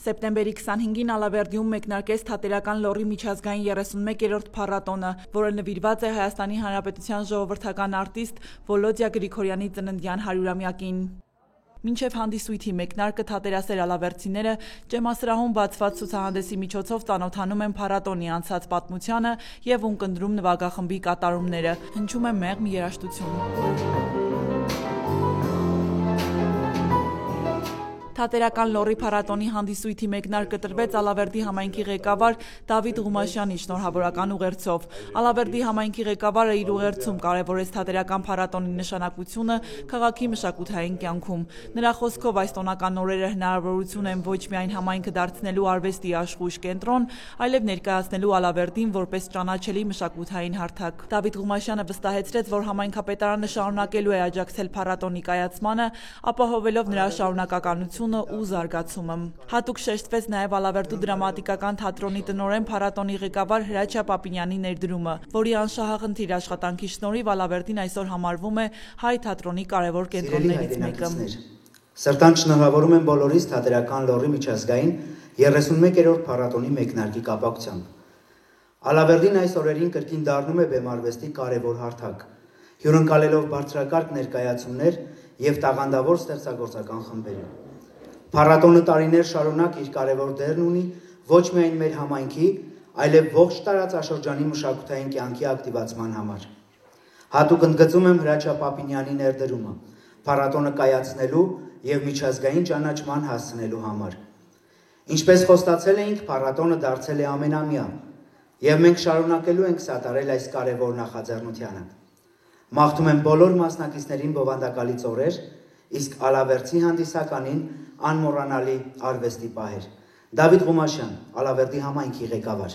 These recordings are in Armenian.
Սեպտեմբերի 25-ին Ալավերդիում մեկնարկեց Թատերական լոռի միջազգային 31-րդ փառատոնը, որը նվիրված է Հայաստանի Հանրապետության ժողովրդական արտիստ Վոլոդիա Գրիգորյանի ծննդյան 100-ամյակին։ Մինչև հանդիսույթի մեկնարկը թատերասեր ալավերդցիները ջեմասրահում բացված ցուցահանդեսի միջոցով ծանոթանում են փառատոնի անցած պատմությանը և ունկնդրում նվագախմբի կատարումները, հնչում է մեղմ երաժշտություն։ Թատերական լոռի փառատոնի հանդիսույթի մեկնարկը տրվեց Ալավերդի համայնքի ղեկավար Դավիթ Ղումաշյանի շնորհավորական ուղերձով։ Ալավերդի համայնքի ղեկավարը իր ուղերձում կարևորեց թատերական փառատոնի նշանակությունը քաղաքի մշակութային կյանքում։ Նրա խոսքով այս տոնական օրերը հնարավորություն են ոչ միայն համայնքը դարձնելու արվեստի աշխույժ կենտրոն, այլև ներկայացնելու Ալավերդին որպես ճանաչելի մշակութային հարթակ։ Դավիթ Ղումաշյանը վստահեցրեց, որ համայնքապետարանը շարունակելու է աջակցել փառատոնի կայացմանը, ապահովելով նրա շարունակականությունը ու զարգացումը։ Հատուկ շեշտվեց նաև Ալավերդու դրամատիկական թատրոնի տնօրեն փառատոնի ղեկավար Հրաչյա Պապինյանի ներդրումը, որի անշահախնդիր աշխատանքի շնորհիվ Ալավերդին այսօր համարվում է հայ թատրոնի կարևոր կենտրոններից մեկը։ Սրտանց շնորհավորում եմ բոլորիս Թատերական լոռի միջազգային 31-րդ փառատոնի մեկնարկի կապակցությամբ։ Ալավերդին այս օրերին կրկին դառնում է բեմարվեստի կարևոր հարթակ, հյուրընկալելով բարձրակարգ ներկայացումներ և տաղանդավոր ստեղծագործական խմբեր։ Փառատոնը տարիներ շարունակ իր կարևոր դերն ունի ոչ միայն մեր համայնքի, այլև ողջ տարածաշրջանի մշակութային կյանքի ակտիվացման համար։ Հատուկ ընդգծում եմ Հրաչյա Պապինյանի ներդրումը փառատոնը կայացնելու և միջազգային ճանաչման հասցնելու համար։ Ինչպես խոստացել էինք, փառատոնը դարձել է ամենամյա, և մենք շարունակելու ենք սատարել այս կարևոր նախաձեռնությանը։ Մաղթում եմ բոլոր մասնակիցներին բովանդակալից օրեր, իսկ ալավերդցի հանդիսականին անմոռանալի արվեստի պահեր։ Դավիթ Ղումաշյան, Ալավերդի համայնքի ղեկավար։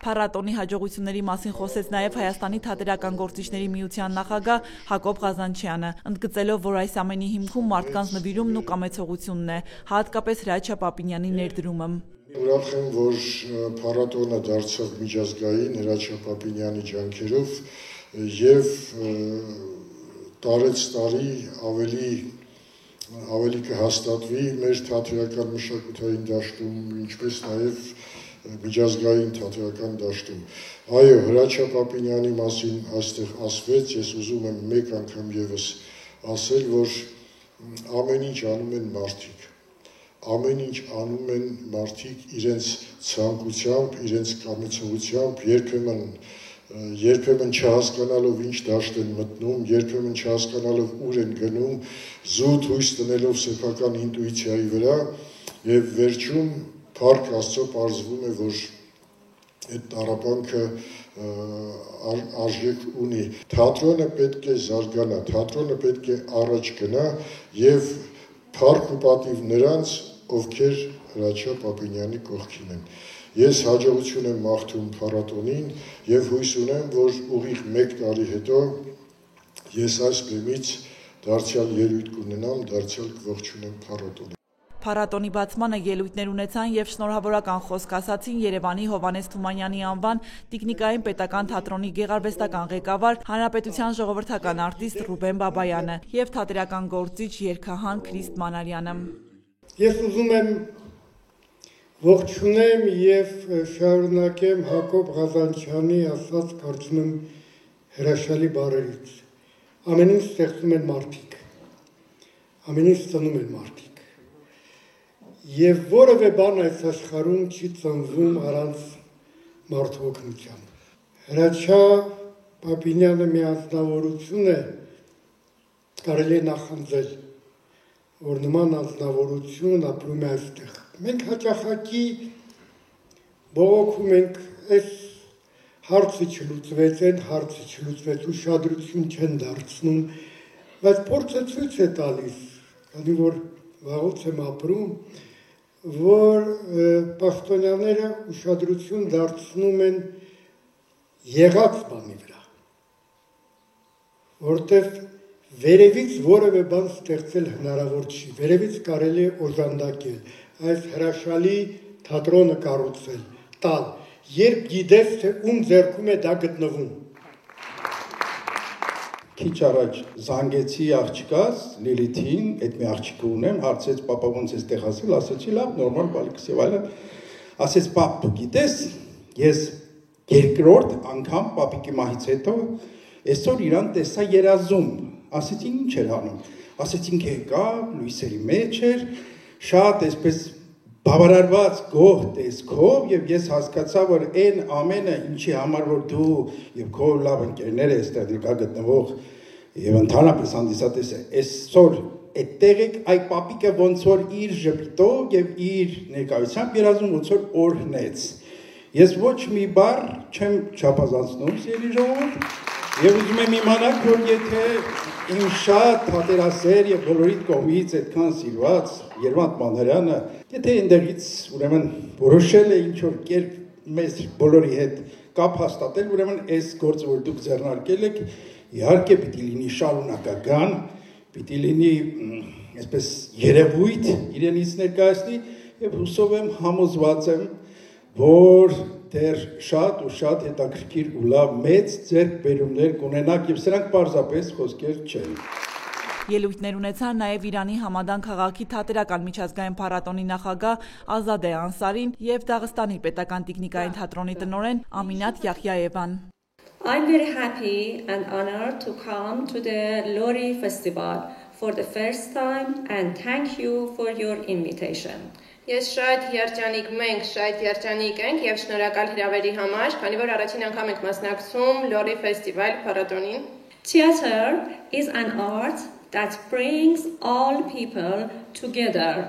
Փառատոնի հաջողությունների մասին խոսեց նաև Հայաստանի թատերական գործիչների միության նախագահ Հակոբ Ղազանչյանը, ընդգծելով, որ այս ամենի հիմքում մարդկանց նվիրումն ու կամեցողությունն է, հատկապես Հրաչյա Պապինյանի ներդրումը։ Ուրախ եմ, որ փառատոնը դարձավ միջազգային Հրաչյա Պապինյանի ջանքերով և տարեց տարի ավելի կհաստատվի մեր թատերական մշակութային դաշտում, ինչպես նաև միջազգային թատերական դաշտում։ Այո, Հրաչյա Պապինյանի մասին այստեղ ասվեց, ես ուզում եմ մեկ անգամ ևս ասել, որ ամեն ինչ անում են մարդիկ։ Ամեն ինչ անում են մարդիկ իրենց ցանկությամբ, իրենց կամեցողությամբ, երբեմն չհասկանալով ինչ դաշտ են մտնում, երբեմն չհասկանալով ուր են գնում, զուտ հույս տնելով սեփական ինտուիցիայի վրա, և վերջում փառք Աստծո պարզվում է, որ այդ տառապանքը արժեք ունի։ Թատրոնը պետք է զարգանա, թատրոնը պետք է առաջ գնա և փառք ու պատիվ նրանց, ովքեր Հրաչյա Պապինյանի կողքին են։ Ես հաջողություն եմ մաղթում փառատոնին և հույս ունեմ, որ ուղիղ 1 տարի հետո ես այս բեմից դարձյալ ելույթ կունենամ, դարձյալ կողջունեմ փառատոնին։ Փառատոնի բացմանը ելույթներ ունեցան և շնորհավորական խոսք ասացին Երևանի Հովհաննես Թումանյանի անվան Տիկնիկային պետական թատրոնի գեղարվեստական ղեկավար, հանրապետության ժողովրդական արտիստ Ռուբեն Բաբայանը և թատերական գործիչ երգահան Քրիստ Մանարյանը։ Ես ուզում եմ ողջունեմ և շարունակեմ Հակոբ Ղազանչյանի ասած, կարծում եմ հրաշալի բառերից։ Ամեն ինչ ստեղծում են մարդիկ, ամեն ինչ ծնում են մարդիկ։ Եվ որևէ բան այս աշխարհում չի ծնվում առանց մարդու օգնության։ Հրաչյա Պապինյանը մի անձնավորություն է, կարելի է նախանձել, որ նման անձնավորություն ապրում է այստեղ։ Մենք հաճախակի բողոքում ենք, այս հարցը չլուծվեց, այն հարցը չլուծվեց, ուշադրություն չեն դարձնում, բայց փորձը ցույց է տալիս, քանի որ վաղուց եմ ապրում, որ պաշտոնյաները ուշադրություն դարձնում են եղած բանի վրա, որտեղ վերևից որևէ բան ստեղծել հնարավոր չի, վերևից կարելի է օժանդակել, այս հրաշալի թատրոնը կառուցել, տալ, երբ գիտես, թե ում ձեռքում է դա գտնվում։ քիչ առաջ զանգեցի աղջկաս Լիլիթին, այդ մի աղջիկը ունեմ, հարցեց պապա ոնց ես տեղ ասել, ասեցի լավ, նորմալ բալիկս եւ այլն։ Ասեց պապ, դու գիտես, ես երկրորդ անգամ պապիկի մահից հետո այսօր իրան տեսա երազում։ Ասեցի ինչ էր անում։ Ասեցինք եկա, լույսերի մեջ էր, շատ այսպես բավարարված գոհ տեսքով եւ ես հասկացա, որ այն ամենը, ինչի համար որ դու եւ քո լավ ընկերները այստեղ դեկա գտնվող եւ ընդհանրապես հանդիսատեսը այսօր այդտեղ եք, այ պապիկը ոնց որ իր ժպիտով եւ իր ներկայությամբ երազում ոնց որ օրհնեց։ Ես ոչ մի բառ չեմ չափազանցնում, սիրելի ժողովուրդ, եւ ուզում եմ իմանալ, որ եթե իմ շատ հատերասեր եւ բոլորիդ կողմից այդքան սիրված Երվանդ Մանարյանը, եթե այնտեղից ուրեմն որոշել է ինչ-որ կերպ մեզ բոլորի հետ կապ հաստատել, ուրեմն այս գործը, որ դուք ձեռնարկել եք, իհարկե պիտի լինի շարունակական, պիտի լինի այսպես երևույթ իրենից ներկայացնի եւ հուսով եմ, համոզված եմ, որ դեռ շատ ու շատ հետաքրքիր ու լավ մեծ ձեռքբերումներ կունենաք եւ սրանք պարզապես խոսքեր չեն։ Ելույթներ ունեցան նաև Իրանի Համադան քաղաքի թատերական միջազգային փառատոնի նախագահ Ազադե Անսարին եւ Դաղստանի պետական տիկնիկային թատրոնի տնօրեն Ամինատ Յախյաևան։ I'm very happy and honored to come to the Lori Festival for the first time and thank you for your invitation. Ես շատ երջանիկ, մենք շատ երջանիկ ենք եւ շնորհակալ հրավերի համար, քանի որ առաջին անգամ ենք մասնակցում Լորի ֆեստիվալ փառատոնին։ Theater is an art that brings all people together.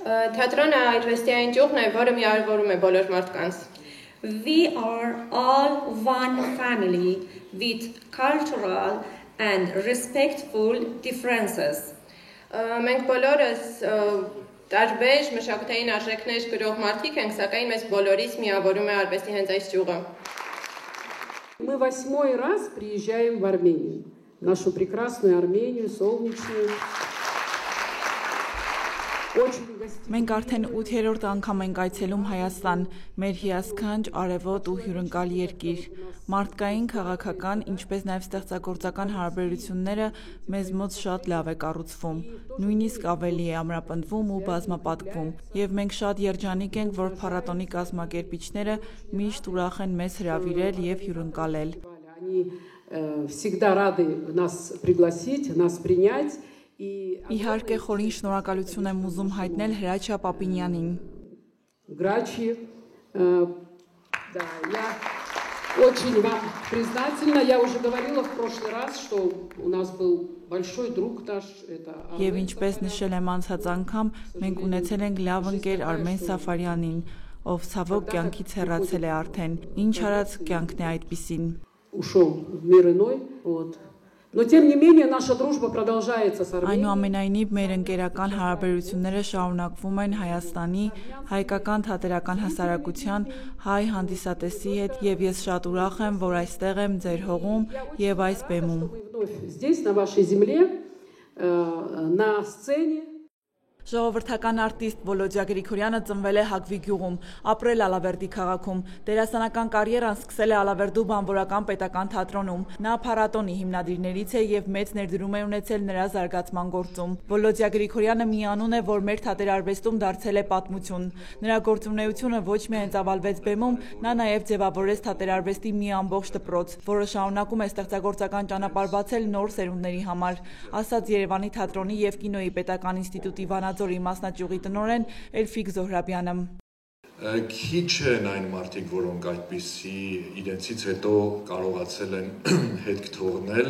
Թատրոնը արվեստային ճյուղն է, որը միավորում է բոլոր մարդկանց։ We are all one family with cultural and respectful differences. Մենք բոլորս տարբեր մշակութային արժեքներ կրող մարդիկ ենք, սակայն մեզ բոլորից միավորում է արվեստի հենց այս ճյուղը։ Мы 8-й раз приезжаем в Армению, нашу прекрасную Армению, солнечную. Մենք արդեն 8-րդ անգամ ենք այցելում Հայաստան, մեր հիասքանչ, արևոտ ու հյուրընկալ երկիր։ Մարդկային, քաղաքական, ինչպես նաև ստեղծագործական հարաբերությունները մեզ մոտ շատ լավ է կառուցվում, նույնիսկ ավելի է ամրապնդվում ու բազմապատկվում, եւ մենք շատ երջանիկ ենք, որ փառատոնի կազմակերպիչները միշտ ուրախ են մեզ հրավիրել եւ հյուրընկալել։ Всегда рады нас пригласить, нас принять. Իհարկե խորին շնորհակալություն եմ ուզում հայտնել Հրաչյա Պապինյանին։ Грачи, да, я очень вам признательна. Я уже говорила в прошлый раз, что у нас был большой друг наш. Եվ ինչպես նշել եմ անցած անգամ, մենք ունեցել ենք լավ ընկեր Արմեն Սաֆարյանին, ով ցավոք կյանքից հեռացել է արդեն։ Ինչ արած կյանքն է այդպիսին։ Ушел в мир иной, вот. Но тем не менее наша дружба продолжается с Арменией. Այնուամենայնիվ մեր ընկերական հարաբերությունները շարունակվում են Հայաստանի հայկական թատերական հասարակության հայ հանդիսատեսի հետ եւ ես շատ ուրախ եմ, որ այստեղ եմ ձեր հողում եւ այս բեմում։ Здесь на вашей земле, на сцене. Ժողովրդական արտիստ Վոլոդյա Գրիգորյանը ծնվել է Հակվի գյուղում, ապրել Ալավերդի քաղաքում։ Դերասանական կարիերան սկսել է Ալավերդու բանվորական պետական թատրոնում։ Նա փառատոնի հիմնադիրներից է եւ մեծ ներդրում է ունեցել նրա զարգացման գործում։ Վոլոդյա Գրիգորյանը մի անուն է, որ մեր թատերարվեստում դարձել է պատմություն։ Նրա գործունեությունը ոչ միայն ծավալվեց բեմում, նա նաեւ ձևավորեց թատերարվեստի մի ամբողջ դպրոց, որը շարունակում է ստեղծագործական ճանապարհ բացել նոր սերունդների համար, ասաց Երևանի թատրոնի եւ կինոյի պետական ինստիտուտի Վանաձորի մասնաճյուղի տնօրեն Էլֆիկ Զոհրաբյանը։ Քիչ են այն մարդիկ, որոնք այդպիսի իրենցից հետո կարողացել են հետք թողնել,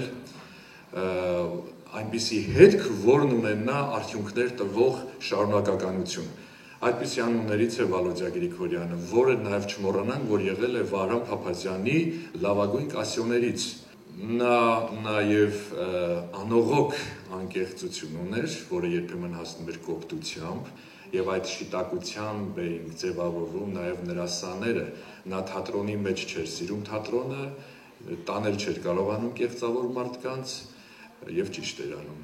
այնպիսի հետք, որն ունենա արդյունքներ տվող շարունակականություն։ Այդպիսի անուններից է Վոլոդյա Գրիգորյանը, որը նաև չմոռանանք, որ եղել է Վահրամ Փափազյանի լավագույն կասյոներից։ Նա նաև անողոք անկեղծություն ուներ, որը երբեմն հասնում էր կոպտությամբ, եւ այդ շիտակությամբ էին ձևավորվում նաև նրա սաները։ Նա թատրոնի մեջ չէր սիրում թատրոնը, տանել չէր կարողանում կեղծավոր մարդկանց եւ ճիշտ էր անում։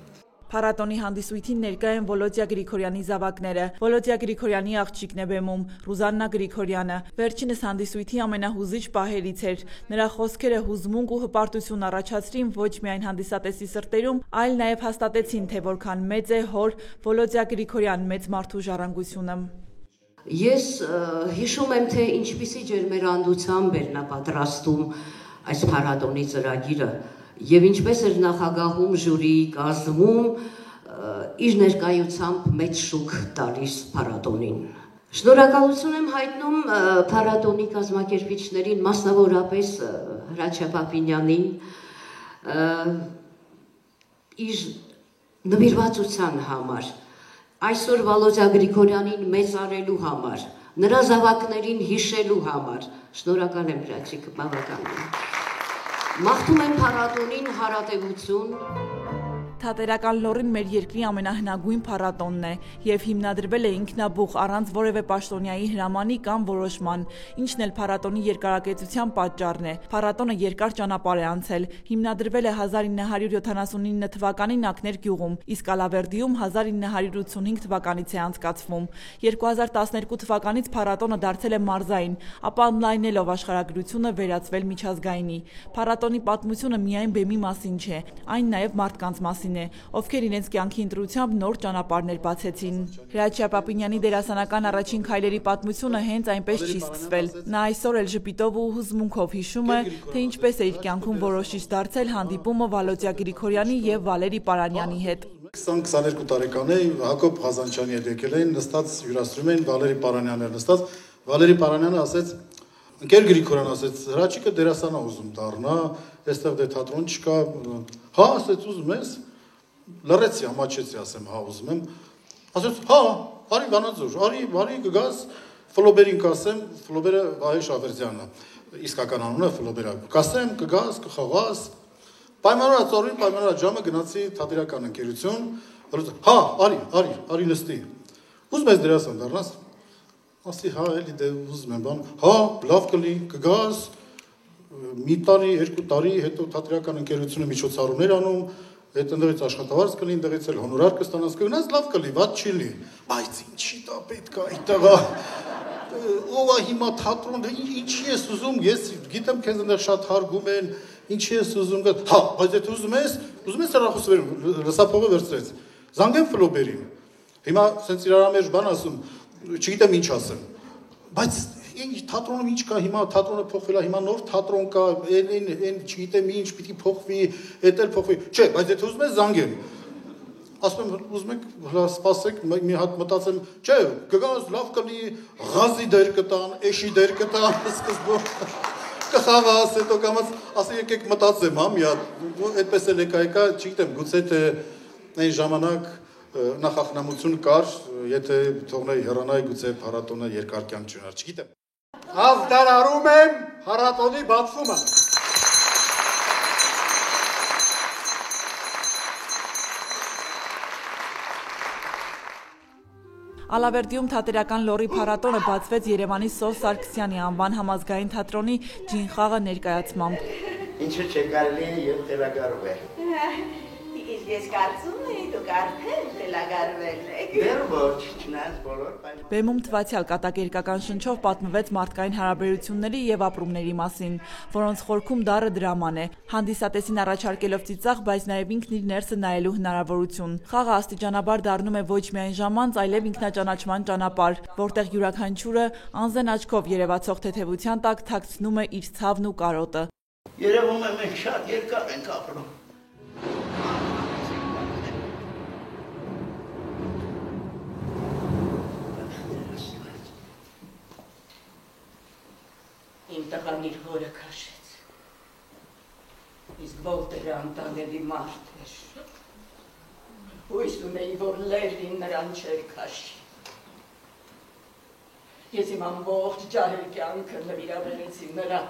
Փառատոնի հանդիսույթին ներկա են Վոլոդիա Գրիգորյանի զավակները։ Վոլոդիա Գրիգորյանի աղջիկն է բեմում, Ռուզաննա Գրիգորյանը։ Վերջինս հանդիսույթի ամենահուզիչ պահերից էր։ Նրա խոսքերը հուզմունք ու հպարտություն առաջացրին ոչ միայն հանդիսատեսի սրտերում, այլ նաև հաստատեցին, թե որքան մեծ է հոր Վոլոդիա Գրիգորյան մեծ մարդու ժառանգությունը։ Ես հիշում եմ, թե ինչպիսի ջերմերանդությամբ էր նա պատրաստում այս փառատոնի ծրագիրը եւ ինչպես էր նախագահում ժյուրիի կազմում իր ներկայությամբ մեծ շուք տալիս փառատոնին։ Շնորհակալություն եմ հայտնում փառատոնի կազմակերպիչներին, մասնավորապես Հրաչյա Պապինյանին, իր նվիրվածության համար, այսօր Վոլոդիա Գրիգորյանին մեծարելու համար, նրա զավակներին հիշելու համար։ Շնորհակալ եմ, Հրաչիկ, բավականին։ Մաղթում եմ փառատոնին հարատևություն։ Թատերական լոռին մեր երկրի ամենահնագույն փառատոնն է եւ հիմնադրվել է ինքնաբուխ առանց որևէ պաշտոնյայի հրամանի կամ որոշման, ինչն էլ փառատոնի երկարակեցության պատճառն է։ Փառատոնը երկար ճանապարհ է անցել, հիմնադրվել է 1979 թվականին Ակներ գյուղում, իսկ Ալավերդիում 1985 թվականից է անցկացվում։ 2012 թվականից փառատոնը դարձել է մարզային, ապա ընդլայնելով աշխարհագրությունը վերածվել միջազգայինի։ Փառատոնի պատմությունը միայն բեմի մասին չէ, այն նաև մարդկանց մասին է, ովքեր իրենց կյանքի ընտրությամբ նոր ճանապարհներ բացեցին։ Հրաչյա Պապինյանի դերասանական առաջին քայլերի պատմությունը հենց այնպես չի սկսվել։ Նա այսօր էլ ժպիտով ու հուզմունքով հիշում է, թե ինչպես է իր կյանքում որոշիչ դարձել հանդիպումը Վոլոդիա Գրիգորյանի եւ Վալերի Պարանյանի հետ։ 20-22 տարեկան է, Հակոբ Ղազանչյանի հետ եկել էին, նստած հյուրասիրում էին, Վալերի Պարանյանն էր նստած։ Վալերի Պարանյանը ասեց. «Ընկեր Գրիգորյան, ասեց, Հրաչիկը դերասան է ուզում դառնա, այստեղ դե թատրոն չկա»։ Հա, ասեց, ուզում ես։ Լռեցի, ամաչեցի, ասեմ, հա, ուզում եմ։ Ասեց, հա, արի Վանաձոր, արի կգաս, Ֆլոբերին կասեմ, Ֆլոբերը Վահե Շավերդյանն է, իսկական անունը Ֆլոբերա։ Կասեմ, կգաս, կխաղաս։ Պայմանավորած պայմանավորած ժամը գնացի թատերական ընկերություն, հա, արի նստի։ Ուզում ես դերասան դառնաս։ Ասի, հա, էլի դե ուզում եմ բան։ Հա, լավ կլի, կգաս, մի տարի, 2 տարի, հետո թատերական ընկերությունը միջոցառումներ անում, այդ ընդդեղից աշխատավարձ կլի, ընդդեղից էլ հոնորար կստանաս, կգնաս, լավ կլի, վատ չի լի։ Բայց ինչի դա պետք է այդտեղա։ Ով է հիմա թատրոն, ինչի ես ուզում, ես գիտեմ քեզ այնտեղ շատ հարգում են, ինչի ես ուզում, հա, բայց եթե ուզում ես հեռախոսը լսափողը վերցրեց։ Զանգեմ Ֆլոբերին։ Հիմա սենց իրարամերժ բան ասում, չգիտեմ ինչ ասեմ, բայց թատրոնում ինչ կա, հիմա թատրոնը փոխվել է, հիմա նոր թատրոն կա, այն չգիտեմ ինչ, պիտի փոխվի, էդ էլ փոխվի, չէ, բայց եթե ուզում ես զանգեմ, ասում եմ, ուզում եք, սպասեք, մի հատ մտածեմ, չէ, կգաս, լավ կլի, Ղազի դեր կտան, Էշի դեր կտան, սկզբում, կխաղաս, հետո կամաց, ասի եկեք մտածեմ, հա, մի հատ, այդպես էլ եկա, չգիտեմ, գուցե թե այն ժամանակ նախախնամություն կար, եթե թողնեի հեռանայի, գուցե փառատոնը երկար կյանք չունենար, չգիտեմ։ Ավտարարում եմ փառատոնի բացումը։ Ալավերդիում թատերական լոռի փառատոնը բացվեց Երևանի Սով Սարգսյանի անվան համազգային թատրոնի ջին խաղը ներկայացմամբ։ Ինչու՞ չէ կարելի է եւ տեղակայվել։ Ես կարծում եի դուք արդեն տեղակայվել եք։ Դեռ ոչ, չնայած բոլոր։ Բեմում թվացյալ կատակերգական շնչով պատմվեց մարդկային հարաբերությունների եւ ապրումների մասին, որոնց խորքում դառը դրաման է, հանդիսատեսին առաջարկելով ծիծաղ, բայց նաեւ ինքն իր ներսը նայելու հնարավորություն։ Խաղը աստիճանաբար դառնում է ոչ միայն ժամանց, այլև ինքնաճանաչման ճանապարհ, որտեղ յուրաքանչյուրը անզեն աչքով երևացող թեթևության տակ թաքցնում է իր ցավն ու կարոտը։ Երևում է մենք շատ երկար ենք ապրում։ Իմ տղան իր հորը քաշեց, իսկ Վոլտերը անտանելի մարդ էր, հույս ունեի, որ Լևին նրան չէր քաշի, ես իմ ամբողջ ջահել կյանքը նվիրաբերեցի նրան։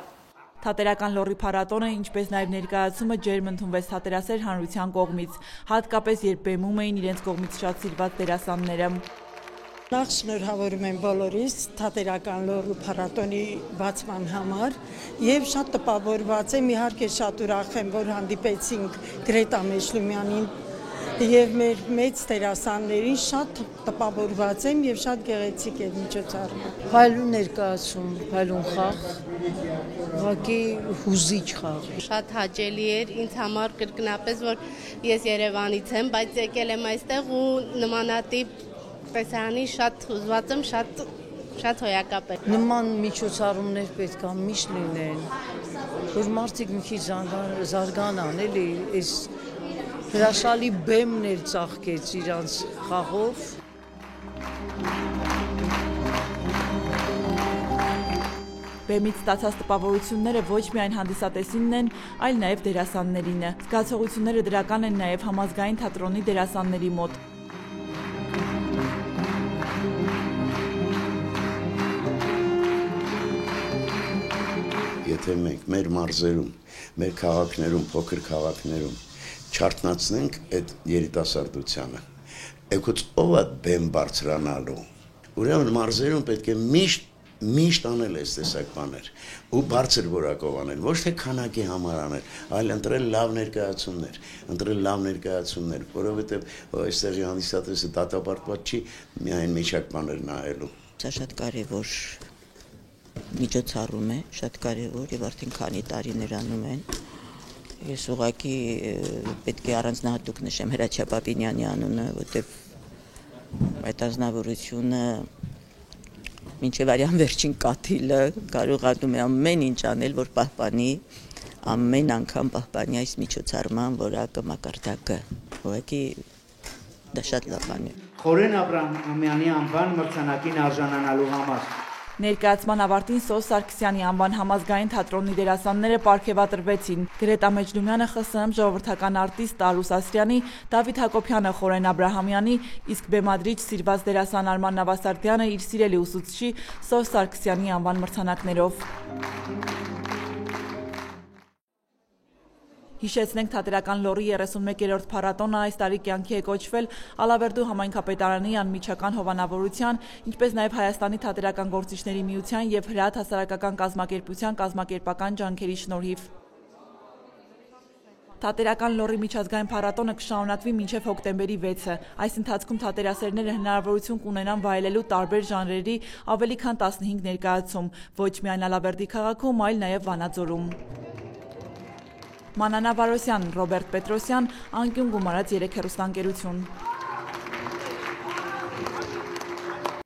Թատերական լոռի փառատոնը, ինչպես նաև ներկայացումը ջերմ ընդունվեց թատերասեր հանրության կողմից, հատկապես երբ բեմում էին իրենց կողմից շատ սիրված դերասանները։ Նախ շնորհավորում եմ բոլորիս թատերական լոռի փառատոնի բացման համար եւ շատ տպավորված եմ, իհարկե շատ ուրախ եմ, որ հանդիպեցինք Գրետա Մեշլումյանին, եւ մեր մեծ դերասաններին շատ տպավորված եմ եւ շատ գեղեցիկ է միջոցառումը։ Փայլուն ներկայացում, փայլուն խաղ, ուղղակի հուզիչ խաղ։ Շատ հաճելի էր ինձ համար կրկնապես, որ ես Երևանից եմ, բայց եկել եմ այստեղ ու նմանատիպ տեսարանի շատ հուզված եմ, շատ հոյակապ է։ Նման միջոցառումներ պետք է միշտ լինեն, որ մարդիկ մի քիչ զարգանան, էլի, այս հրաշալի բեմներ ծաղկեց իրանց խաղով։ Բեմից ստացած տպավորությունները ոչ միայն հանդիսատեսինն են, այլ նաև դերասաններինը։ Զգացողությունները դրական են նաև համազգային թատրոնի դերասանների մոտ։ Եթե մենք մեր մարզերում, մեր քաղաքներում, փոքր քաղաքներում չարտնացնենք այդ երիտասարդությանը, եկոց ով է բեմ բարձրանալու, ուրեմն մարզերում պետք է միշտ անել այս տեսակ բաներ ու բարձր որակով անել, ոչ թե քանակի համար անել, այլ ընտրել լավ ներկայացումներ, որովհետև այստեղի հանդիսատեսը դատապարտված չի միայն մեջակ բաներ նայելու։ Սա շատ կարևոր միջոցառում է, շատ կարևոր եւ արդեն քանի տարիներ անում են։ Ես ուղղակի պետք է առանձնահատուկ նշեմ Հրաչյա Պապինյանի անունը, որտեղ այդ ազնվորությունը մինչև արյան վերջին կաթիլը կարողանում է ամեն ինչ անել, որ պահպանի, ամեն անգամ պահպանի այս միջոցառման որակը, մակարդակը։ Ուղղակի դա շատ լավ բան է։ Խորեն Աբրահամյանի անվան մրցանակին արժանանալու համար Ներկայացման ավարտին Սոս Սարգսյանի անվան համազգային թատրոնի դերասանները պարգևատրվեցին։ Գրետա Մեջնումյանը ԽՍՀՄ ժողովրդական արտիստ Տարուս Ասրյանի, Դավիթ Հակոբյանը Խորեն Աբրահամյանի, իսկ բեմադրիչ սիրված դերասան Արման Նավասարդյանը իր սիրելի ուսուցչի Սոս Սարգսյանի անվան մրցանակներով։ Հիշեցնենք թատերական լոռի 31-րդ փառատոնը այս տարի կյանքի է կոչվել Ալավերդու համայնքապետարանի անմիջական հովանավորության, ինչպես նաև Հայաստանի թատերական գործիչների միության եւ Հրատ հասարակական կազմակերպության կազմակերպական ջանքերի շնորհիվ։ Թատերական լոռի միջազգային փառատոնը կշարունակվի մինչև հոկտեմբերի 6-ը։ Այս ընթացքում թատերասերները հնարավորություն կունենան վայելելու տարբեր ժանրերի ավելի քան 15 ներկայացում, ոչ միայն Ալավերդի քաղաքում, այլ նաև Վանաձորում։ Մանանա Վարոսյան, Ռոբերտ Պետրոսյան, Անկյուն Գումարած 3 հեռուստաընկերություն։